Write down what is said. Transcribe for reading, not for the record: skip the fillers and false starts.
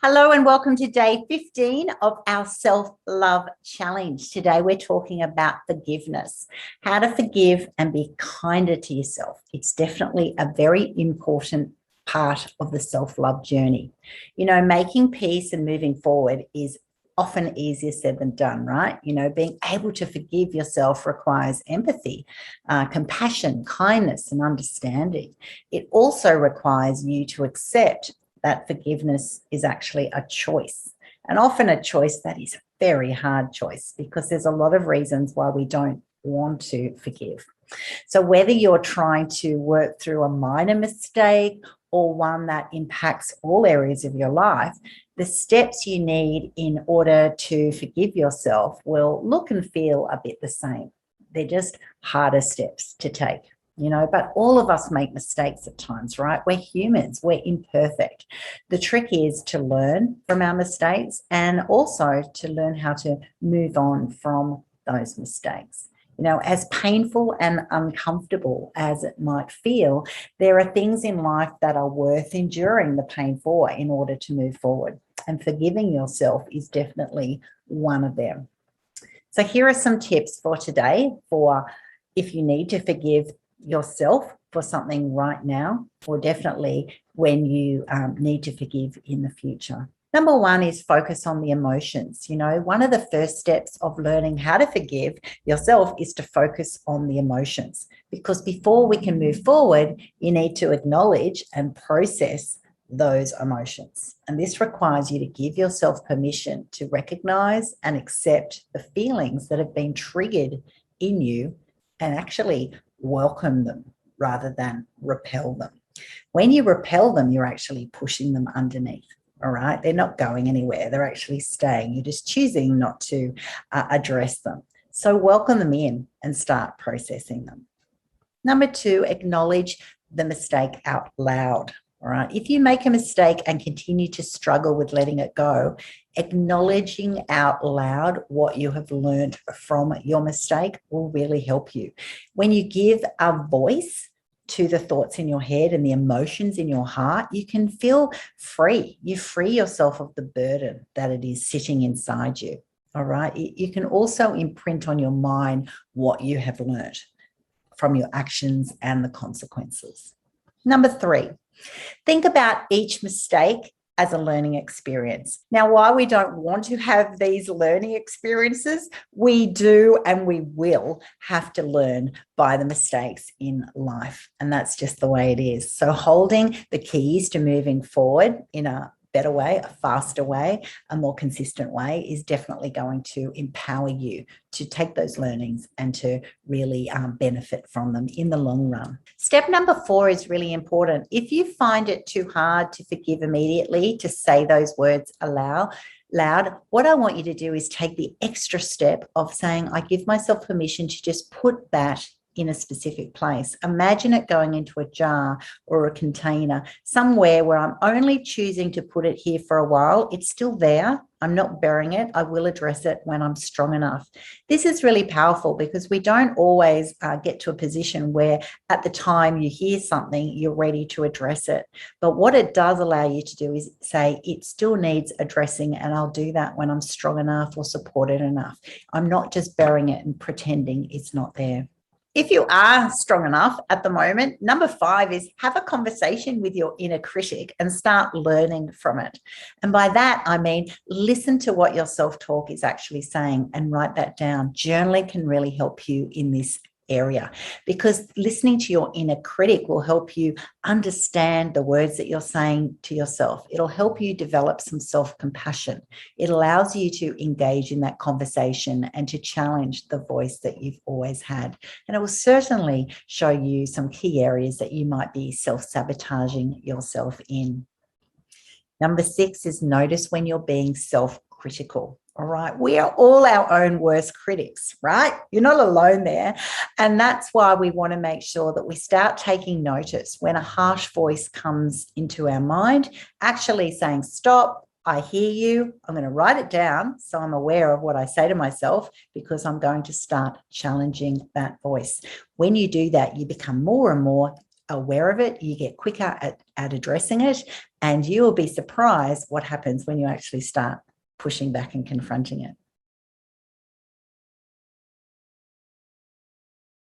Hello and welcome to day 15 of our self-love challenge. Today we're talking about forgiveness, how to forgive and be kinder to yourself. It's definitely a very important part of the self-love journey. You know, making peace and moving forward is often easier said than done, right? You know, being able to forgive yourself requires empathy, compassion, kindness, and understanding. It also requires you to accept that forgiveness is actually a choice, and often a choice that is a very hard choice because there's a lot of reasons why we don't want to forgive. So whether you're trying to work through a minor mistake or one that impacts all areas of your life, the steps you need in order to forgive yourself will look and feel a bit the same. They're just harder steps to take. You know, but all of us make mistakes at times, right? We're humans, we're imperfect. The trick is to learn from our mistakes and also to learn how to move on from those mistakes. You know, as painful and uncomfortable as it might feel, there are things in life that are worth enduring the pain for in order to move forward. And forgiving yourself is definitely one of them. So here are some tips for today for if you need to forgive yourself for something right now, or definitely when you need to forgive in the future. Number one is focus on the emotions. You know, one of the first steps of learning how to forgive yourself is to focus on the emotions, because before we can move forward, you need to acknowledge and process those emotions. And this requires you to give yourself permission to recognize and accept the feelings that have been triggered in you and actually welcome them rather than repel them. When you repel them, you're actually pushing them underneath. All right. They're not going anywhere. They're actually staying. You're just choosing not to address them. So welcome them in and start processing them. Number two, acknowledge the mistake out loud. All right. If you make a mistake and continue to struggle with letting it go, acknowledging out loud what you have learned from your mistake will really help you. When you give a voice to the thoughts in your head and the emotions in your heart, you can feel free. You free yourself of the burden that it is sitting inside you. All right. You can also imprint on your mind what you have learned from your actions and the consequences. Number three, think about each mistake as a learning experience. Now, while we don't want to have these learning experiences, we do and we will have to learn by the mistakes in life. And that's just the way it is. So holding the keys to moving forward in a better way, a faster way, a more consistent way is definitely going to empower you to take those learnings and to really benefit from them in the long run. Step number four is really important. If you find it too hard to forgive immediately, to say those words loud, what I want you to do is take the extra step of saying, I give myself permission to just put that in a specific place. Imagine it going into a jar or a container, somewhere where I'm only choosing to put it here for a while. It's still there. I'm not burying it. I will address it when I'm strong enough. This is really powerful because we don't always get to a position where at the time you hear something, you're ready to address it. But what it does allow you to do is say, it still needs addressing, and I'll do that when I'm strong enough or supported enough. I'm not just burying it and pretending it's not there. If you are strong enough at the moment, number five is have a conversation with your inner critic and start learning from it. And by that, I mean, listen to what your self-talk is actually saying and write that down. Journaling can really help you in this area, because listening to your inner critic will help you understand the words that you're saying to yourself. It'll help you develop some self-compassion. It allows you to engage in that conversation and to challenge the voice that you've always had. And it will certainly show you some key areas that you might be self-sabotaging yourself in. Number six is notice when you're being self-critical. All right. We are all our own worst critics, right? You're not alone there. And that's why we want to make sure that we start taking notice when a harsh voice comes into our mind, actually saying, stop, I hear you. I'm going to write it down so I'm aware of what I say to myself, because I'm going to start challenging that voice. When you do that, you become more and more aware of it, you get quicker at addressing it, and you will be surprised what happens when you actually start pushing back and confronting it.